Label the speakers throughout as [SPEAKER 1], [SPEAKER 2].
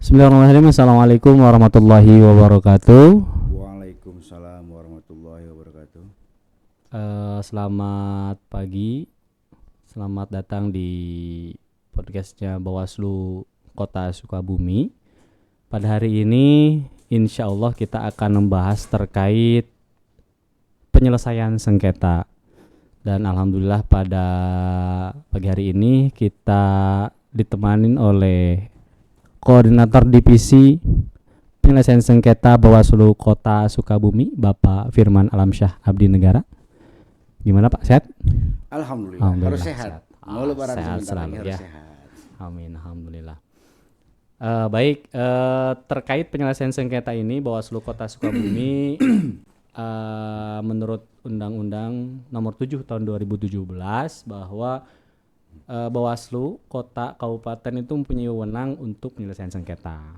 [SPEAKER 1] Bismillahirrahmanirrahim. Assalamualaikum warahmatullahi wabarakatuh.
[SPEAKER 2] Waalaikumsalam warahmatullahi wabarakatuh.
[SPEAKER 1] Selamat pagi, selamat datang di podcastnya Bawaslu Kota Sukabumi. Pada hari ini, insya Allah kita akan membahas terkait penyelesaian sengketa. Dan alhamdulillah pada pagi hari ini kita ditemanin oleh Koordinator Divisi Penyelesaian Sengketa Bawaslu Kota Sukabumi, Bapak Firman Alamsyah Abdi Negara. Gimana Pak, sehat?
[SPEAKER 2] Alhamdulillah. Harus sehat. Mau lebaran
[SPEAKER 1] sehat
[SPEAKER 2] sebentar
[SPEAKER 1] selalu
[SPEAKER 2] lagi harus
[SPEAKER 1] ya.
[SPEAKER 2] sehat.
[SPEAKER 1] Amin, alhamdulillah. Baik, terkait penyelesaian sengketa ini Bawaslu Kota Sukabumi menurut Undang-Undang Nomor 7 Tahun 2017 bahwa Bawaslu Kota Kabupaten itu mempunyai wewenang untuk penyelesaian sengketa.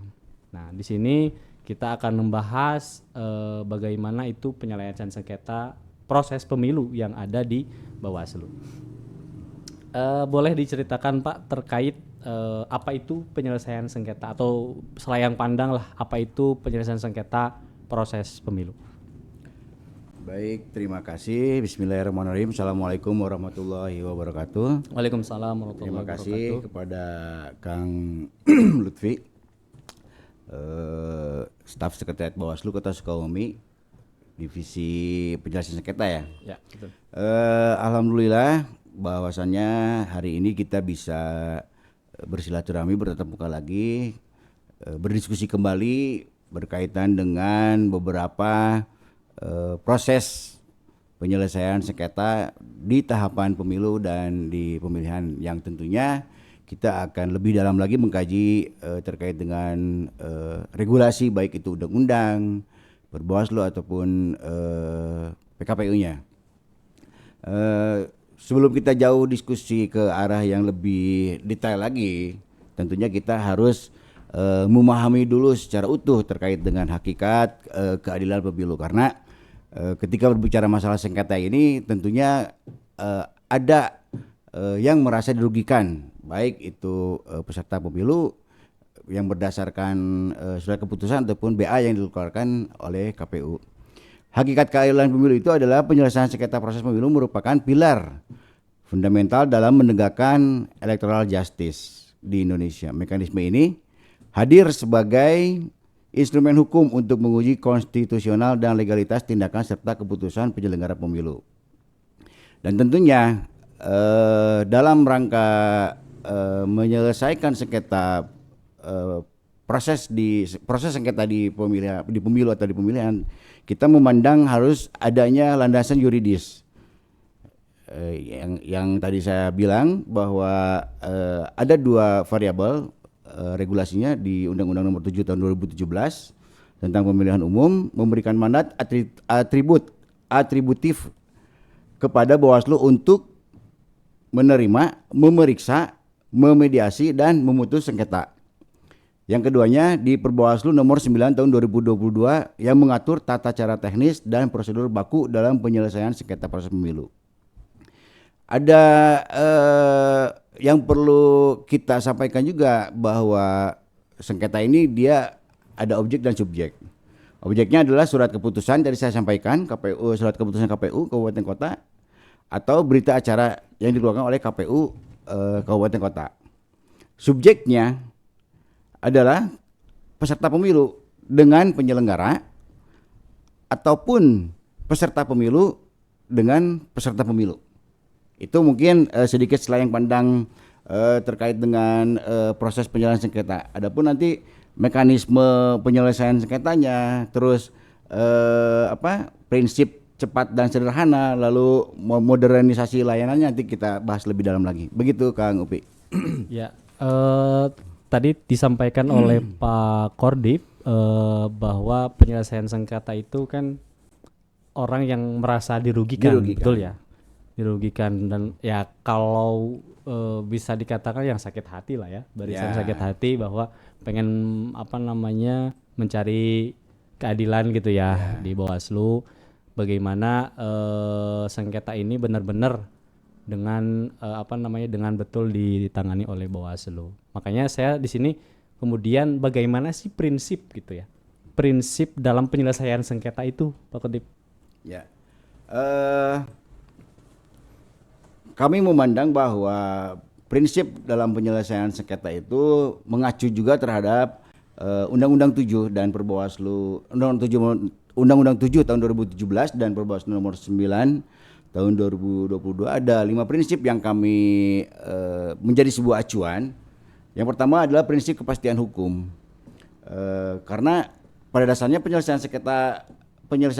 [SPEAKER 1] Nah, di sini kita akan membahas bagaimana itu penyelesaian sengketa proses pemilu yang ada di Bawaslu. Boleh diceritakan Pak terkait apa itu penyelesaian sengketa, atau selayang pandang lah apa itu penyelesaian sengketa proses pemilu.
[SPEAKER 2] Baik, terima kasih. Bismillahirrahmanirrahim. Assalamualaikum warahmatullahi wabarakatuh.
[SPEAKER 1] Waalaikumsalam warahmatullahi
[SPEAKER 2] Terima
[SPEAKER 1] wabarakatuh.
[SPEAKER 2] kasih kepada Kang Lutfi, staf sekretariat Bawaslu Kota Sukabumi, Divisi Penyelesaian Sengketa ya.
[SPEAKER 1] Ya, betul.
[SPEAKER 2] Alhamdulillah bahwasannya hari ini kita bisa bersilaturahmi, bertatap muka lagi, berdiskusi kembali berkaitan dengan beberapa proses penyelesaian sengketa di tahapan pemilu dan di pemilihan, yang tentunya kita akan lebih dalam lagi mengkaji terkait dengan regulasi, baik itu undang-undang, Perbawaslu ataupun PKPU-nya. Sebelum kita jauh diskusi ke arah yang lebih detail lagi, tentunya kita harus memahami dulu secara utuh terkait dengan hakikat keadilan pemilu, karena ketika berbicara masalah sengketa ini tentunya ada yang merasa dirugikan, baik itu peserta pemilu yang berdasarkan surat keputusan ataupun BA yang dikeluarkan oleh KPU. Hakikat keadilan pemilu itu adalah penyelesaian sengketa proses pemilu merupakan pilar fundamental dalam menegakkan electoral justice di Indonesia. Mekanisme ini hadir sebagai instrumen hukum untuk menguji konstitusional dan legalitas tindakan serta keputusan penyelenggara pemilu. Dan tentunya dalam rangka menyelesaikan sengketa proses sengketa di pemilu atau di pemilihan, kita memandang harus adanya landasan yuridis. Yang tadi saya bilang bahwa ada dua variabel regulasinya di Undang-Undang Nomor 7 Tahun 2017 tentang pemilihan umum, memberikan mandat atributif kepada Bawaslu untuk menerima, memeriksa, memediasi dan memutus sengketa. Yang keduanya di Perbawaslu Nomor 9 Tahun 2022 yang mengatur tata cara teknis dan prosedur baku dalam penyelesaian sengketa proses pemilu. Ada yang perlu kita sampaikan juga bahwa sengketa ini dia ada objek dan subjek. Objeknya adalah surat keputusan, tadi saya sampaikan, KPU, surat keputusan KPU Kabupaten Kota, atau berita acara yang dikeluarkan oleh KPU Kabupaten Kota. Subjeknya adalah peserta pemilu dengan penyelenggara ataupun peserta pemilu dengan peserta pemilu. Itu mungkin sedikit selayang pandang terkait dengan proses penyelesaian sengketa. Adapun nanti mekanisme penyelesaian sengketanya, terus prinsip cepat dan sederhana, lalu modernisasi layanannya, nanti kita bahas lebih dalam lagi. Begitu Kang Upi.
[SPEAKER 1] Ya, tadi disampaikan oleh Pak Kordiv bahwa penyelesaian sengketa itu kan orang yang merasa dirugikan. Betul ya? Dirugikan, dan ya kalau bisa dikatakan yang sakit hati lah ya, barisan sakit hati bahwa pengen mencari keadilan gitu ya di Bawaslu, bagaimana sengketa ini benar-benar dengan dengan betul ditangani oleh Bawaslu. Makanya saya di sini Kemudian bagaimana sih prinsip gitu ya? Prinsip dalam penyelesaian sengketa itu, Pak Kotip?
[SPEAKER 2] Ya. Kami memandang bahwa prinsip dalam penyelesaian sengketa itu mengacu juga terhadap Undang-Undang 7 dan Perbawaslu Undang-Undang 7 tahun 2017 dan Perbawaslu nomor 9 tahun 2022. Ada 5 prinsip yang kami menjadi sebuah acuan. Yang pertama adalah prinsip kepastian hukum. Karena pada dasarnya penyelesaian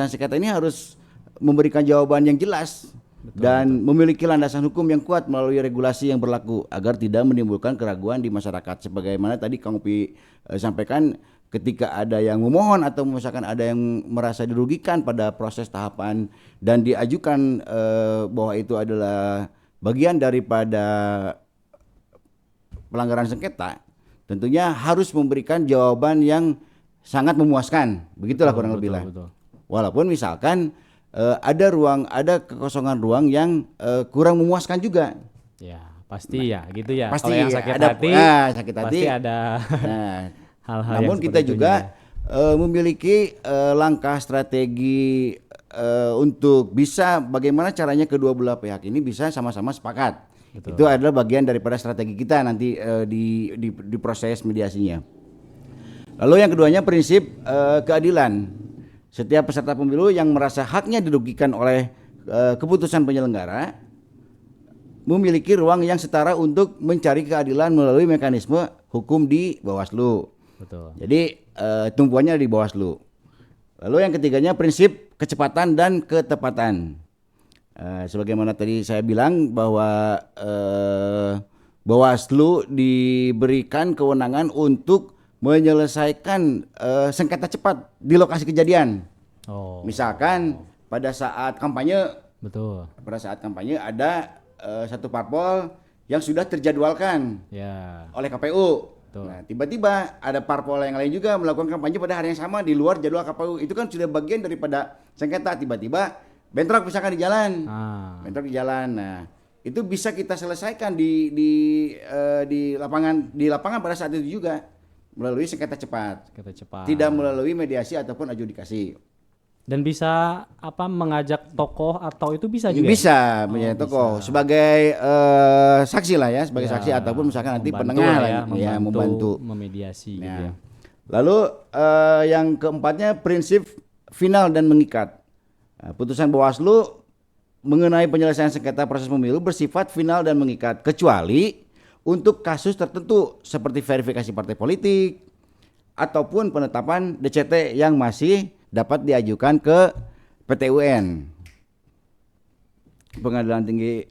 [SPEAKER 2] sengketa ini harus memberikan jawaban yang jelas dan memiliki landasan hukum yang kuat melalui regulasi yang berlaku agar tidak menimbulkan keraguan di masyarakat. Sebagaimana tadi Kang Upi sampaikan, ketika ada yang memohon atau misalkan ada yang merasa dirugikan pada proses tahapan dan diajukan bahwa itu adalah bagian daripada pelanggaran sengketa, tentunya harus memberikan jawaban yang sangat memuaskan. Begitulah kurang lebih lah. Walaupun misalkan ada kekosongan ruang yang kurang memuaskan juga.
[SPEAKER 1] Ya, pasti ya, gitu ya.
[SPEAKER 2] Pasti
[SPEAKER 1] kalau yang sakit
[SPEAKER 2] ada
[SPEAKER 1] hati, pasti ada hal-hal
[SPEAKER 2] namun
[SPEAKER 1] yang
[SPEAKER 2] kita
[SPEAKER 1] seperti itu
[SPEAKER 2] juga memiliki langkah strategi untuk bisa bagaimana caranya kedua belah pihak ini bisa sama-sama sepakat.
[SPEAKER 1] Betul.
[SPEAKER 2] Itu adalah bagian daripada strategi kita nanti di proses mediasinya. Lalu yang keduanya prinsip keadilan. Setiap peserta pemilu yang merasa haknya dirugikan oleh keputusan penyelenggara memiliki ruang yang setara untuk mencari keadilan melalui mekanisme hukum di Bawaslu.
[SPEAKER 1] Betul.
[SPEAKER 2] Jadi tumpuannya di Bawaslu. Lalu yang ketiganya prinsip kecepatan dan ketepatan. Sebagaimana tadi saya bilang bahwa Bawaslu diberikan kewenangan untuk menyelesaikan sengketa cepat di lokasi kejadian. Misalkan pada saat kampanye,
[SPEAKER 1] betul.
[SPEAKER 2] Pada saat kampanye ada satu parpol yang sudah terjadwalkan oleh KPU. Betul. Nah, tiba-tiba ada parpol yang lain juga melakukan kampanye pada hari yang sama di luar jadwal KPU. Itu kan sudah bagian daripada sengketa. Tiba-tiba bentrok misalkan di jalan, bentrok di jalan. Nah, itu bisa kita selesaikan di lapangan pada saat itu juga melalui sengketa cepat. Tidak melalui mediasi ataupun adjudikasi.
[SPEAKER 1] Dan bisa mengajak tokoh atau itu bisa juga?
[SPEAKER 2] Bisa menjadi tokoh sebagai saksi lah ya, sebagai saksi ataupun misalkan nanti penengah lah membantu
[SPEAKER 1] memediasi gitu ya.
[SPEAKER 2] Lalu yang keempatnya prinsip final dan mengikat. Putusan Bawaslu mengenai penyelesaian sengketa proses pemilu bersifat final dan mengikat kecuali untuk kasus tertentu seperti verifikasi partai politik ataupun penetapan DCT yang masih dapat diajukan ke PT-UN, Pengadilan Tinggi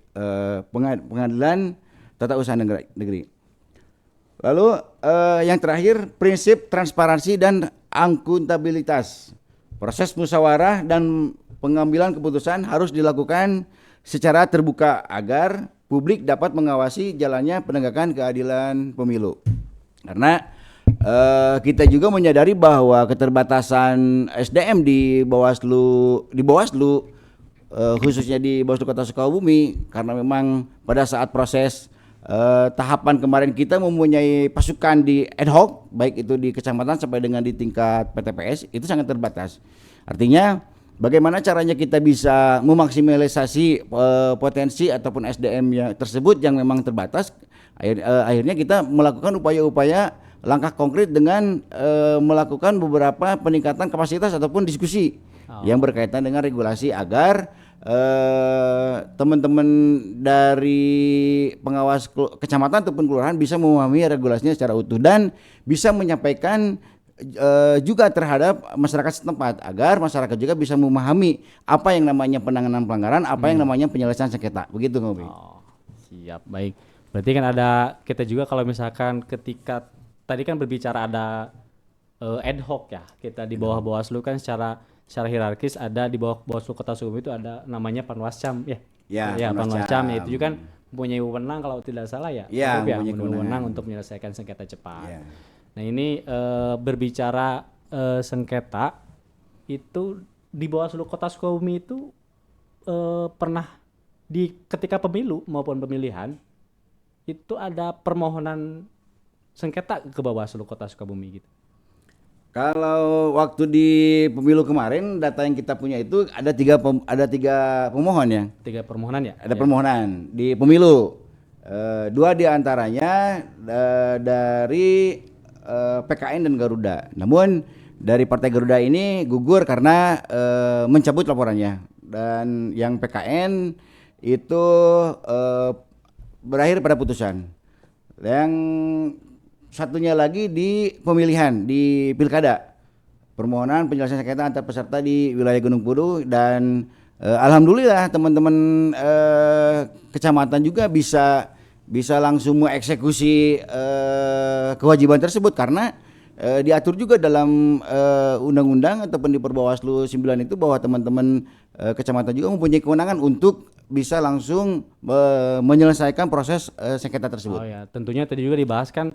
[SPEAKER 2] Pengadilan Tata Usaha Negeri. Lalu yang terakhir prinsip transparansi dan akuntabilitas. Proses musyawarah dan pengambilan keputusan harus dilakukan secara terbuka agar publik dapat mengawasi jalannya penegakan keadilan pemilu. Karena kita juga menyadari bahwa keterbatasan SDM di Bawaslu khususnya di Bawaslu Kota Sukabumi, karena memang pada saat proses tahapan kemarin kita mempunyai pasukan di ad hoc, baik itu di kecamatan sampai dengan di tingkat PTPS, itu sangat terbatas. Artinya bagaimana caranya kita bisa memaksimalisasi potensi ataupun SDM yang tersebut yang memang terbatas. Akhirnya kita melakukan upaya-upaya langkah konkret dengan melakukan beberapa peningkatan kapasitas ataupun diskusi yang berkaitan dengan regulasi agar teman-teman dari pengawas kecamatan ataupun kelurahan bisa memahami regulasinya secara utuh dan bisa menyampaikan juga terhadap masyarakat setempat agar masyarakat juga bisa memahami apa yang namanya penanganan pelanggaran, apa yang namanya penyelesaian sengketa. Begitu, Ngopi.
[SPEAKER 1] Siap, baik. Berarti kan ada kita juga kalau misalkan ketika tadi kan berbicara ada ad hoc ya. Kita di bawah Bawaslu kan secara hierarkis ada di bawah Bawaslu Kota Sukabumi itu ada namanya Panwascam ya. Ya, Panwascam ya, itu juga kan mempunyai wewenang kalau tidak salah ya. Mempunyai wewenang untuk menyelesaikan sengketa cepat. Nah, ini berbicara sengketa itu di Bawaslu Kota Sukabumi itu pernah ketika pemilu maupun pemilihan itu ada permohonan sengketa ke Bawaslu Kota Sukabumi gitu?
[SPEAKER 2] Kalau waktu di pemilu kemarin data yang kita punya itu ada tiga pemohon ya.
[SPEAKER 1] 3 permohonan ya?
[SPEAKER 2] Ada permohonan di pemilu. Dua diantaranya dari PKN dan Garuda. Namun dari Partai Garuda ini gugur karena mencabut laporannya. Dan yang PKN itu berakhir pada putusan. Yang satunya lagi di pemilihan di pilkada, permohonan penyelesaian sengketa antar peserta di wilayah Gunung Purwu dan alhamdulillah teman-teman kecamatan juga bisa langsung mengeksekusi kewajiban tersebut karena diatur juga dalam undang-undang ataupun di Perbawaslu 9 itu bahwa teman-teman kecamatan juga mempunyai kewenangan untuk bisa langsung menyelesaikan proses sengketa tersebut.
[SPEAKER 1] Oh ya, tentunya tadi juga dibahas kan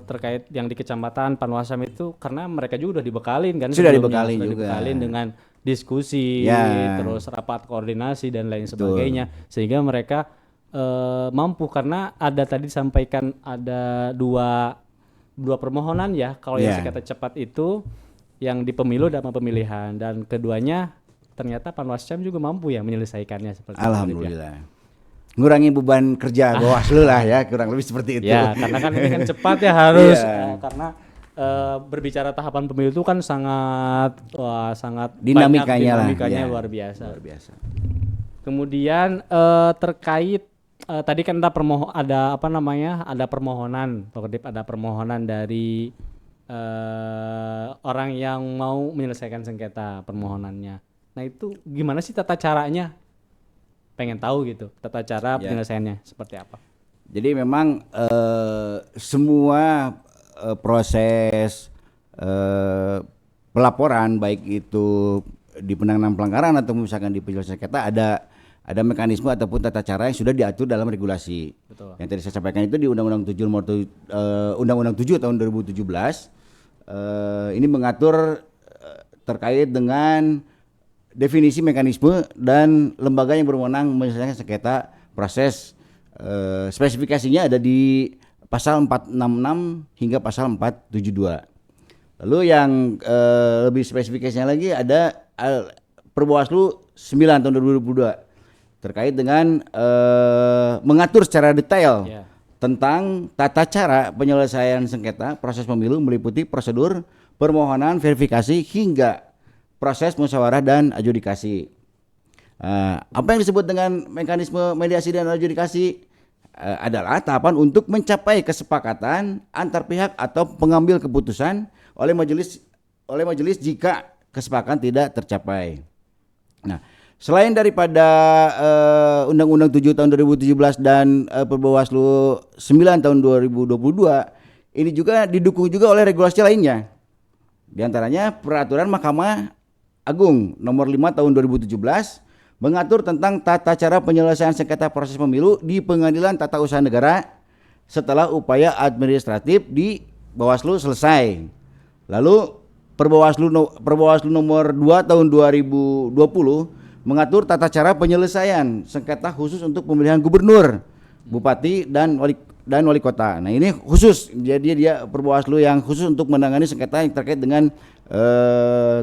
[SPEAKER 1] terkait yang di kecamatan Panwasam itu karena mereka juga udah dibekalin kan
[SPEAKER 2] Sudah
[SPEAKER 1] sebelumnya,
[SPEAKER 2] dibekalin juga.
[SPEAKER 1] dibekalin dengan diskusi,
[SPEAKER 2] Ya.
[SPEAKER 1] terus rapat koordinasi dan lain sebagainya sehingga mereka mampu karena ada tadi disampaikan ada dua permohonan ya kalau yang
[SPEAKER 2] Ya.
[SPEAKER 1] sengketa cepat itu yang di pemilu dan pemilihan dan keduanya ternyata Panwascam juga mampu ya menyelesaikannya seperti itu.
[SPEAKER 2] Alhamdulillah. Ngurangi beban kerja Bawaslu lah ya, kurang lebih seperti itu.
[SPEAKER 1] Ya, karena kan ini kan cepat ya harus
[SPEAKER 2] Iya.
[SPEAKER 1] karena berbicara tahapan pemilu itu kan sangat sangat
[SPEAKER 2] Dinamikanya lah,
[SPEAKER 1] banyak, dinamikanya
[SPEAKER 2] ya.
[SPEAKER 1] luar biasa.
[SPEAKER 2] Luar biasa.
[SPEAKER 1] Kemudian terkait tadi kan ada apa namanya? Ada permohonan, ada permohonan dari orang yang mau menyelesaikan sengketa permohonannya. Nah, itu gimana sih tata caranya? Pengen tahu gitu, tata cara penyelesaiannya seperti apa?
[SPEAKER 2] Jadi memang semua proses pelaporan baik itu di penanganan pelanggaran atau misalkan di penyelesaian sengketa ada mekanisme ataupun tata cara yang sudah diatur dalam regulasi.
[SPEAKER 1] Betul.
[SPEAKER 2] Yang tadi saya sampaikan itu di Undang-Undang 7 Undang-Undang 7 tahun 2017 ini mengatur terkait dengan definisi mekanisme dan lembaga yang berwenang menyelesaikan sengketa proses. Spesifikasinya ada di pasal 466 hingga pasal 472. Lalu yang lebih spesifikasinya lagi ada Perbawaslu 9 tahun 2022 terkait dengan mengatur secara detail tentang tata cara penyelesaian sengketa proses pemilu meliputi prosedur permohonan verifikasi hingga proses musyawarah dan adjudikasi. Apa yang disebut dengan mekanisme mediasi dan adjudikasi adalah tahapan untuk mencapai kesepakatan antar pihak atau pengambil keputusan oleh majelis jika kesepakatan tidak tercapai. Nah, selain daripada Undang-Undang 7 tahun 2017 dan Perbawaslu 9 tahun 2022, ini juga didukung juga oleh regulasi lainnya. Di antaranya Peraturan Mahkamah Agung nomor 5 tahun 2017 mengatur tentang tata cara penyelesaian sengketa proses pemilu di Pengadilan Tata Usaha Negara setelah upaya administratif di Bawaslu selesai. Lalu Perbawaslu nomor 2 tahun 2020 mengatur tata cara penyelesaian sengketa khusus untuk pemilihan gubernur, bupati dan wali kota. Nah, ini khusus, jadi dia Perbawaslu yang khusus untuk menangani sengketa yang terkait dengan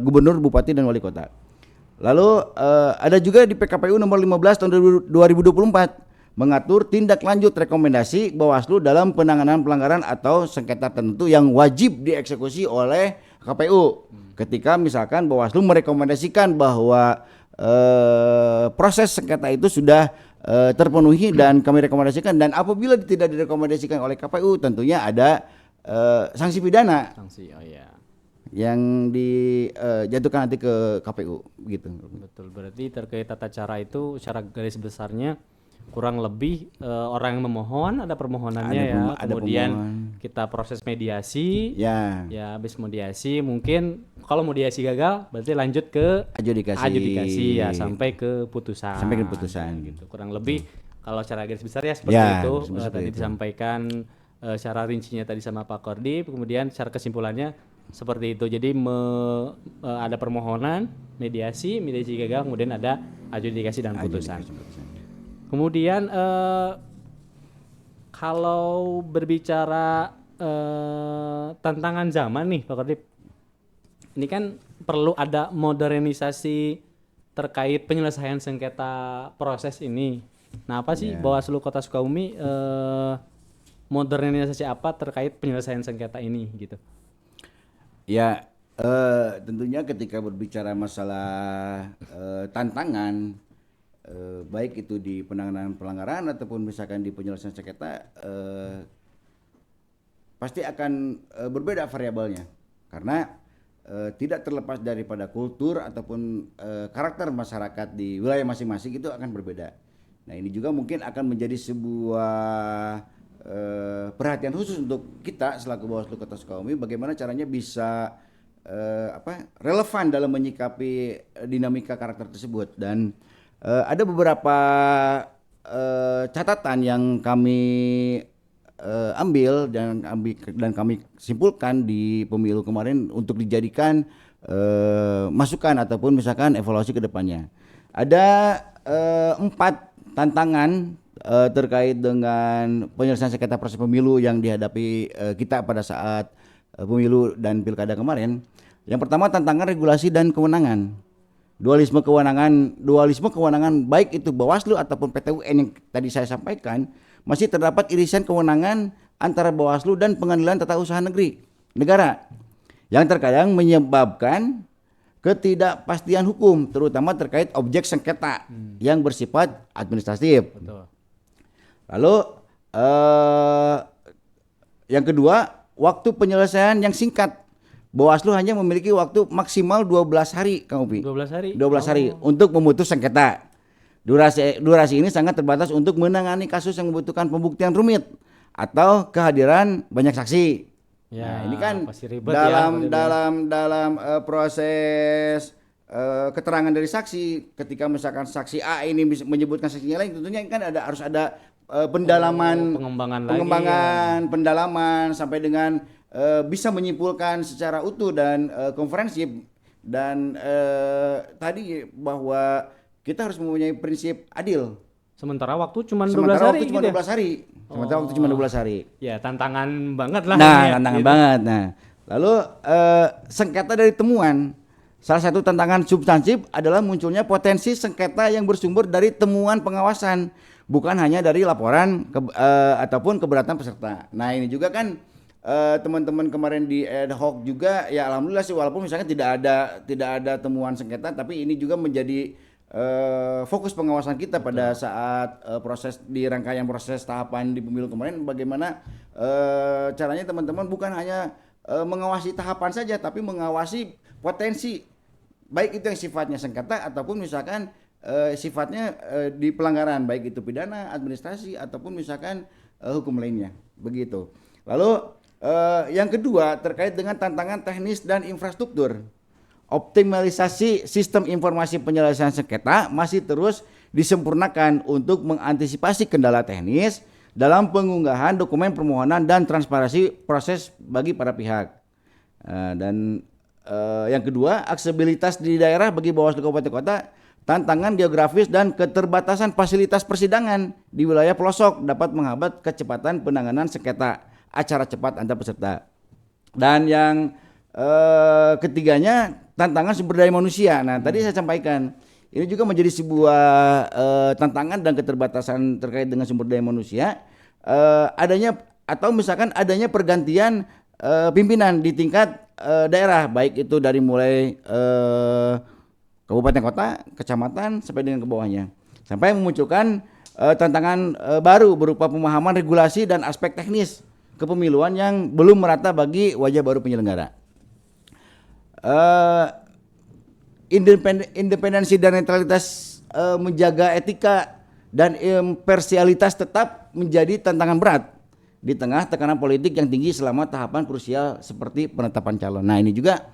[SPEAKER 2] gubernur, bupati dan wali kota. Lalu ada juga di PKPU nomor 15 tahun 2024 mengatur tindak lanjut rekomendasi Bawaslu dalam penanganan pelanggaran atau sengketa tertentu yang wajib dieksekusi oleh KPU. Ketika misalkan Bawaslu merekomendasikan bahwa proses sengketa itu sudah terpenuhi dan kami rekomendasikan, dan apabila tidak direkomendasikan oleh KPU tentunya ada sanksi pidana.
[SPEAKER 1] Sanksi, oh ya.
[SPEAKER 2] Yang dijatuhkan nanti ke KPU gitu.
[SPEAKER 1] Betul, berarti terkait tata cara itu secara garis besarnya kurang lebih orang yang memohon ada permohonannya
[SPEAKER 2] ada
[SPEAKER 1] kemudian
[SPEAKER 2] pemohon.
[SPEAKER 1] kita proses mediasi
[SPEAKER 2] Ya,
[SPEAKER 1] habis mediasi mungkin kalau mediasi gagal berarti lanjut ke adjudikasi ya sampai ke putusan
[SPEAKER 2] gitu.
[SPEAKER 1] kurang lebih kalau secara garis besar ya seperti
[SPEAKER 2] Ya,
[SPEAKER 1] itu
[SPEAKER 2] seperti
[SPEAKER 1] tadi
[SPEAKER 2] itu.
[SPEAKER 1] disampaikan secara rincinya tadi sama Pak Kordi, kemudian secara kesimpulannya seperti itu. Jadi ada permohonan, mediasi gagal, kemudian ada adjudikasi dan putusan. Kemudian Kalau berbicara tantangan zaman nih Pak Kardip, ini kan perlu ada modernisasi terkait penyelesaian sengketa proses ini. Nah, apa sih Bawaslu Kota Sukabumi modernisasi apa terkait penyelesaian sengketa ini gitu?
[SPEAKER 2] Ya, tentunya ketika berbicara masalah tantangan, baik itu di penanganan pelanggaran ataupun misalkan di penyelesaian sengketa, pasti akan berbeda variabelnya, karena tidak terlepas daripada kultur ataupun karakter masyarakat di wilayah masing-masing itu akan berbeda. Nah, ini juga mungkin akan menjadi sebuah perhatian khusus untuk kita selaku Bawaslu Kota Sukabumi, bagaimana caranya bisa relevan dalam menyikapi dinamika karakter tersebut. Dan ada beberapa catatan yang kami ambil dan kami simpulkan di pemilu kemarin untuk dijadikan masukan ataupun misalkan evaluasi ke depannya. Ada 4 tantangan terkait dengan penyelesaian sengketa proses pemilu yang dihadapi kita pada saat pemilu dan pilkada kemarin. Yang pertama, tantangan regulasi dan kewenangan. Dualisme kewenangan baik itu Bawaslu ataupun PT UN yang tadi saya sampaikan, masih terdapat irisan kewenangan antara Bawaslu dan Pengadilan Tata Usaha Negara yang terkadang menyebabkan ketidakpastian hukum, terutama terkait objek sengketa yang bersifat administratif.
[SPEAKER 1] Betul.
[SPEAKER 2] Lalu yang kedua, waktu penyelesaian yang singkat. Bawaslu hanya memiliki waktu maksimal 12 hari, Kang Upi.
[SPEAKER 1] 12 hari.
[SPEAKER 2] 12 hari untuk memutus sengketa. Durasi ini sangat terbatas untuk menangani kasus yang membutuhkan pembuktian rumit atau kehadiran banyak saksi.
[SPEAKER 1] Ya,
[SPEAKER 2] Nah, ini kan
[SPEAKER 1] pasti ribet
[SPEAKER 2] dalam proses keterangan dari saksi, ketika misalkan saksi A ini bisa menyebutkan saksinya lain, tentunya kan harus ada pendalaman,
[SPEAKER 1] pengembangan,
[SPEAKER 2] pendalaman sampai dengan bisa menyimpulkan secara utuh dan komprehensif. Dan tadi bahwa kita harus mempunyai prinsip adil.
[SPEAKER 1] Sementara waktu cuma 12 hari gitu ya?
[SPEAKER 2] 12 hari. Sementara waktu cuma 12 hari.
[SPEAKER 1] Ya, tantangan banget lah.
[SPEAKER 2] Nah, tantangan banget. Nah, lalu sengketa dari temuan. Salah satu tantangan substansif adalah munculnya potensi sengketa yang bersumber dari temuan pengawasan, bukan hanya dari laporan ataupun keberatan peserta. Nah, ini juga kan teman-teman kemarin di ad hoc juga, ya alhamdulillah sih, walaupun misalnya tidak ada temuan sengketa, tapi ini juga menjadi fokus pengawasan kita pada saat proses di rangkaian proses tahapan di pemilu kemarin, bagaimana caranya teman-teman bukan hanya mengawasi tahapan saja, tapi mengawasi potensi baik itu yang sifatnya sengketa ataupun misalkan sifatnya di pelanggaran, baik itu pidana, administrasi ataupun misalkan hukum lainnya, begitu. Lalu yang kedua terkait dengan tantangan teknis dan infrastruktur. Optimalisasi sistem informasi penyelesaian sengketa masih terus disempurnakan untuk mengantisipasi kendala teknis dalam pengunggahan dokumen permohonan dan transparansi proses bagi para pihak. Dan yang kedua, aksesibilitas di daerah bagi Bawaslu Kabupaten Kota, tantangan geografis dan keterbatasan fasilitas persidangan di wilayah pelosok dapat menghambat kecepatan penanganan sengketa acara cepat antar peserta. Dan yang ketiganya, tantangan sumber daya manusia. Nah, tadi saya sampaikan, ini juga menjadi sebuah tantangan dan keterbatasan terkait dengan sumber daya manusia. Adanya atau misalkan adanya pergantian pimpinan di tingkat daerah, baik itu dari mulai kabupaten kota, kecamatan sampai dengan ke bawahnya. Sampai memunculkan tantangan baru berupa pemahaman regulasi dan aspek teknis kepemiluan yang belum merata bagi wajah baru penyelenggara. Independensi dan netralitas menjaga etika dan imparsialitas tetap menjadi tantangan berat di tengah tekanan politik yang tinggi selama tahapan krusial seperti penetapan calon. Nah, ini juga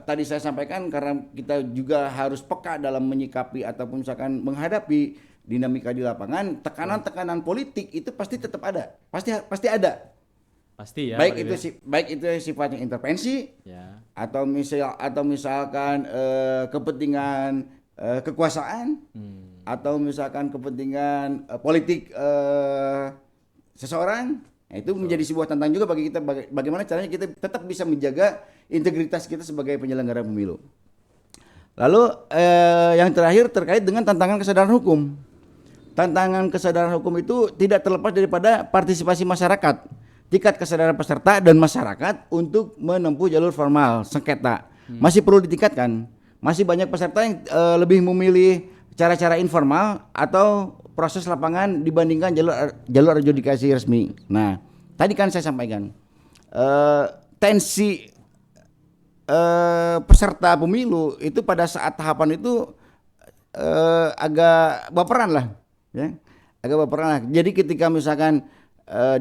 [SPEAKER 2] tadi saya sampaikan, karena kita juga harus peka dalam menyikapi ataupun misalkan menghadapi dinamika di lapangan, tekanan-tekanan politik itu pasti tetap ada, pasti ada.
[SPEAKER 1] Pasti ya.
[SPEAKER 2] Baik itu sifatnya intervensi, ya, atau misalkan kepentingan kekuasaan, atau misalkan kepentingan politik seseorang. Nah, itu menjadi sebuah tantangan juga bagi kita, bagaimana caranya kita tetap bisa menjaga integritas kita sebagai penyelenggara pemilu. Lalu yang terakhir terkait dengan tantangan kesadaran hukum. Tantangan kesadaran hukum itu tidak terlepas daripada partisipasi masyarakat, tingkat kesadaran peserta dan masyarakat untuk menempuh jalur formal sengketa. Masih perlu ditingkatkan. Masih banyak peserta yang lebih memilih cara-cara informal atau proses lapangan dibandingkan jalur adjudikasi resmi. Nah, tadi kan saya sampaikan tensi peserta pemilu itu pada saat tahapan itu agak baperan lah, ya, agak baperan lah. Jadi ketika misalkan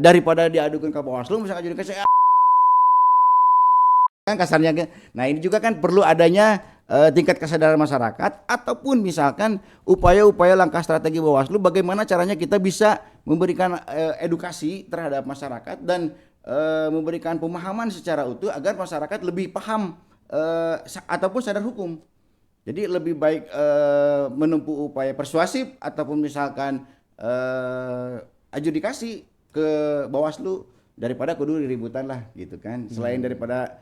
[SPEAKER 2] daripada diadukan ke Bawaslu, misalkan adjudikasi kan kasarnya. Nah, ini juga kan perlu adanya tingkat kesadaran masyarakat ataupun misalkan upaya-upaya langkah strategi Bawaslu bagaimana caranya kita bisa memberikan edukasi terhadap masyarakat dan memberikan pemahaman secara utuh agar masyarakat lebih paham ataupun sadar hukum. Jadi lebih baik menempuh upaya persuasif ataupun misalkan adjudikasi ke Bawaslu daripada kudu ributan lah gitu kan. Selain daripada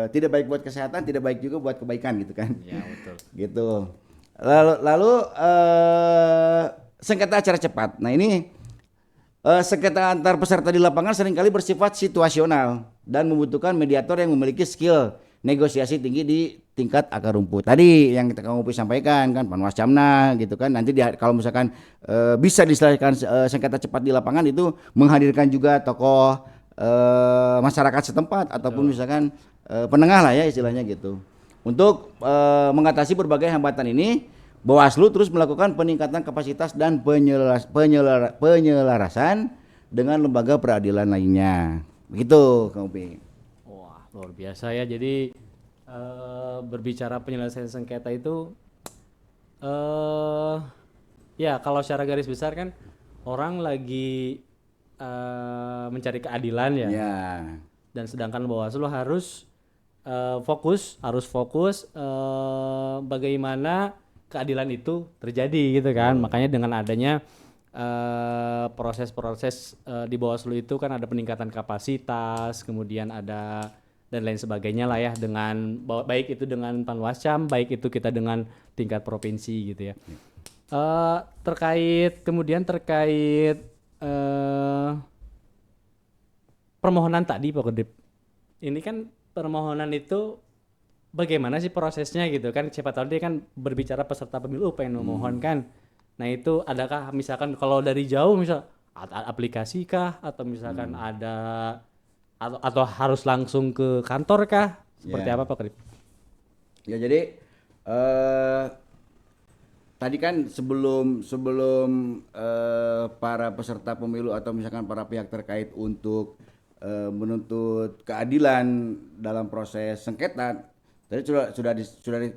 [SPEAKER 2] tidak baik buat kesehatan, tidak baik juga buat kebaikan gitu kan.
[SPEAKER 1] Ya, betul.
[SPEAKER 2] Gitu. Lalu sengketa acara cepat. Nah, ini sengketa antar peserta di lapangan seringkali bersifat situasional dan membutuhkan mediator yang memiliki skill negosiasi tinggi di tingkat akar rumput. Tadi yang kita Kang Upi sampaikan kan Panwascamna gitu kan. Nanti kalau misalkan bisa diselesaikan sengketa cepat di lapangan itu menghadirkan juga tokoh masyarakat setempat ataupun misalkan penengah lah ya istilahnya gitu. Untuk mengatasi berbagai hambatan ini, Bawaslu terus melakukan peningkatan kapasitas dan penyelarasan dengan lembaga peradilan lainnya. Begitu, Kang Upi.
[SPEAKER 1] Wah, luar biasa ya. Jadi berbicara penyelesaian sengketa itu ya kalau secara garis besar kan orang lagi mencari keadilan ya. Dan sedangkan Bawaslu harus fokus bagaimana keadilan itu terjadi gitu kan. Makanya dengan adanya proses-proses di Bawaslu itu kan ada peningkatan kapasitas, kemudian ada dan lain sebagainya lah ya, dengan baik itu dengan Panwascam, baik itu kita dengan tingkat provinsi gitu ya. Terkait permohonan tadi Pak Kedip, ini kan permohonan itu bagaimana sih prosesnya gitu kan? Siapa tahu dia kan berbicara peserta pemilu pengen memohon kan. Nah itu adakah misalkan kalau dari jauh misal aplikasi kah atau misalkan ada atau harus langsung ke kantor kah? Seperti apa Pak Kedip?
[SPEAKER 2] Ya jadi tadi kan sebelum para peserta pemilu atau misalkan para pihak terkait untuk menuntut keadilan dalam proses sengketa, tadi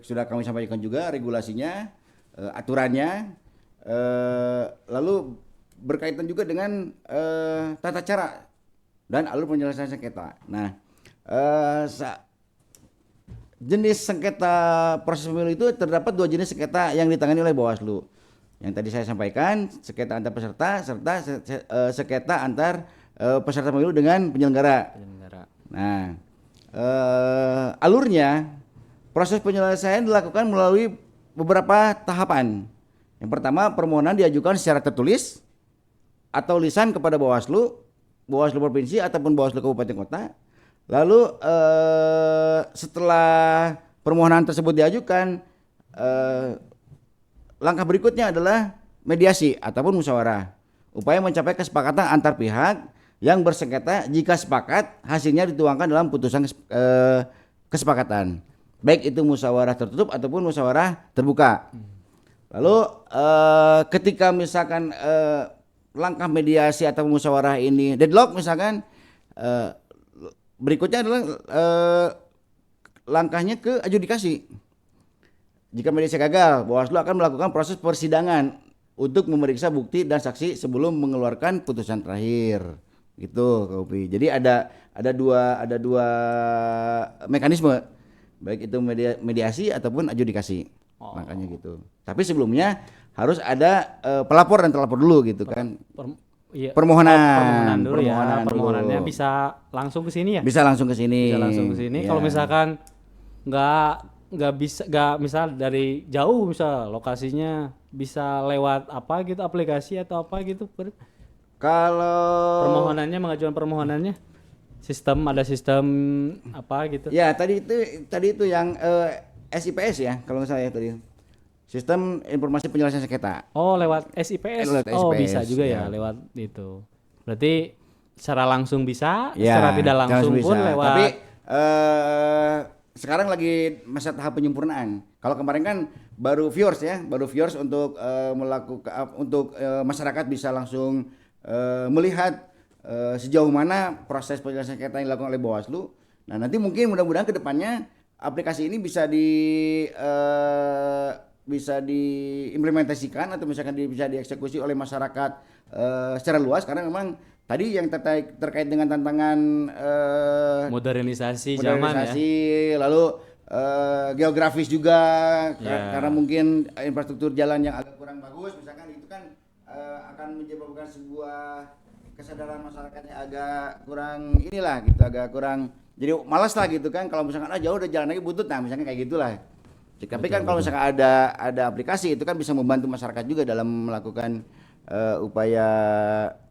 [SPEAKER 2] sudah kami sampaikan juga regulasinya, aturannya, lalu berkaitan juga dengan tata cara dan alur penyelesaian sengketa. Nah, jenis sengketa proses pemilu itu terdapat dua jenis sengketa yang ditangani oleh Bawaslu. Yang tadi saya sampaikan, sengketa antar peserta serta sengketa antar peserta pemilu dengan penyelenggara. Nah, alurnya proses penyelesaian dilakukan melalui beberapa tahapan. Yang pertama, permohonan diajukan secara tertulis atau lisan kepada Bawaslu provinsi ataupun Bawaslu kabupaten kota. Lalu setelah permohonan tersebut diajukan, langkah berikutnya adalah mediasi ataupun musyawarah. Upaya mencapai kesepakatan antar pihak yang bersengketa, jika sepakat hasilnya dituangkan dalam putusan kesepakatan. Baik itu musyawarah tertutup ataupun musyawarah terbuka. Lalu ketika misalkan langkah mediasi atau musyawarah ini deadlock misalkan, berikutnya adalah langkahnya ke adjudikasi. Jika mediasi gagal, Bawaslu akan melakukan proses persidangan untuk memeriksa bukti dan saksi sebelum mengeluarkan putusan terakhir. Gitu, Kak Upi. Jadi ada dua mekanisme, baik itu mediasi ataupun adjudikasi. Makanya gitu. Tapi sebelumnya harus ada pelapor dan terlapor dulu gitu kan.
[SPEAKER 1] Iya.
[SPEAKER 2] permohonan.
[SPEAKER 1] Permohonan dulu ya.
[SPEAKER 2] Permohonan dulu.
[SPEAKER 1] Permohonannya bisa langsung ke sini ya?
[SPEAKER 2] Bisa langsung ke sini.
[SPEAKER 1] Bisa langsung ke sini.
[SPEAKER 2] Ya.
[SPEAKER 1] Kalau misalkan nggak bisa, nggak misal dari jauh, misal lokasinya bisa lewat apa gitu, aplikasi atau apa gitu.
[SPEAKER 2] Kalau
[SPEAKER 1] Permohonannya, mengajukan permohonannya, ada sistem apa gitu.
[SPEAKER 2] ya tadi itu yang SIPS ya kalau nggak salah ya tadi. Sistem Informasi Penyelesaian Sengketa.
[SPEAKER 1] Oh, lewat SIPS.
[SPEAKER 2] Lewat
[SPEAKER 1] Oh,
[SPEAKER 2] SIPS,
[SPEAKER 1] bisa juga
[SPEAKER 2] ya.
[SPEAKER 1] ya lewat itu. Berarti secara langsung bisa,
[SPEAKER 2] Ya,
[SPEAKER 1] secara tidak langsung
[SPEAKER 2] bisa.
[SPEAKER 1] pun lewat.
[SPEAKER 2] Tapi sekarang lagi masa tahap penyempurnaan. Kalau kemarin kan baru viewers untuk melakukan masyarakat bisa langsung melihat sejauh mana proses penyelesaian sengketa yang dilakukan oleh Bawaslu. Nah, nanti mungkin mudah-mudahan ke depannya aplikasi ini bisa diimplementasikan atau misalkan bisa dieksekusi oleh masyarakat secara luas, karena memang tadi yang terkait dengan tantangan
[SPEAKER 1] Modernisasi zaman ya.
[SPEAKER 2] lalu geografis juga
[SPEAKER 1] Ya.
[SPEAKER 2] karena mungkin infrastruktur jalan yang agak kurang bagus misalkan, itu kan akan menyebabkan sebuah kesadaran masyarakatnya agak kurang agak kurang, jadi malas lah gitu kan kalau misalkan jauh udah jalan lagi butut, nah misalnya kayak gitulah. Tapi kan kalau misalkan ada aplikasi itu kan bisa membantu masyarakat juga dalam melakukan upaya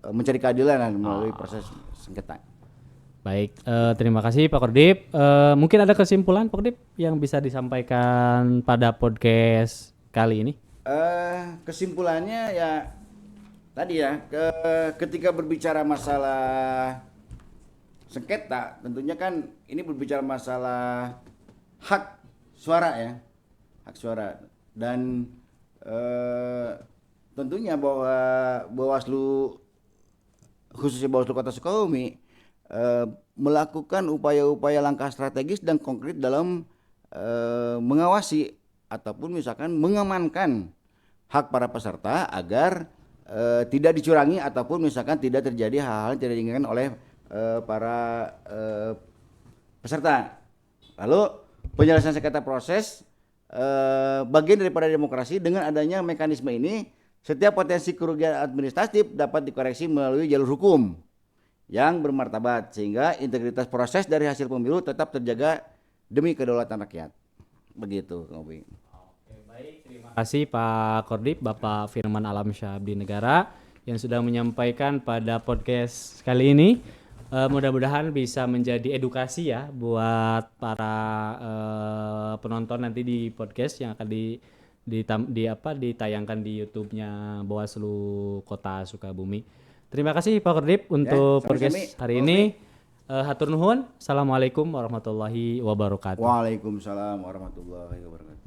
[SPEAKER 2] mencari keadilan melalui proses sengketa.
[SPEAKER 1] Baik, terima kasih Pak Kordip. Mungkin ada kesimpulan Pak Kordip yang bisa disampaikan pada podcast kali ini?
[SPEAKER 2] Kesimpulannya ya tadi ya, ketika berbicara masalah sengketa, tentunya kan ini berbicara masalah hak suara ya. Hak suara, dan tentunya bahwa Bawaslu, khususnya Bawaslu Kota Sukabumi, melakukan upaya-upaya langkah strategis dan konkret dalam mengawasi ataupun misalkan mengamankan hak para peserta agar tidak dicurangi ataupun misalkan tidak terjadi hal-hal yang tidak diinginkan oleh para peserta. Lalu penyelesaian sengketa proses bagian daripada demokrasi. Dengan adanya mekanisme ini, setiap potensi kerugian administratif dapat dikoreksi melalui jalur hukum yang bermartabat sehingga integritas proses dari hasil pemilu tetap terjaga demi kedaulatan rakyat. Begitu, Ngobi.
[SPEAKER 1] Oke, baik. Terima kasih Pak Kordip, Bapak Firman Alamsyah Abdi Negara yang sudah menyampaikan pada podcast kali ini. Mudah-mudahan bisa menjadi edukasi ya buat para penonton nanti di podcast yang akan ditayangkan di YouTube-nya Bawaslu Kota Sukabumi. Terima kasih Pak Kordip untuk podcast hari ini. Hatur nuhun. Assalamualaikum warahmatullahi wabarakatuh.
[SPEAKER 2] Waalaikumsalam warahmatullahi wabarakatuh.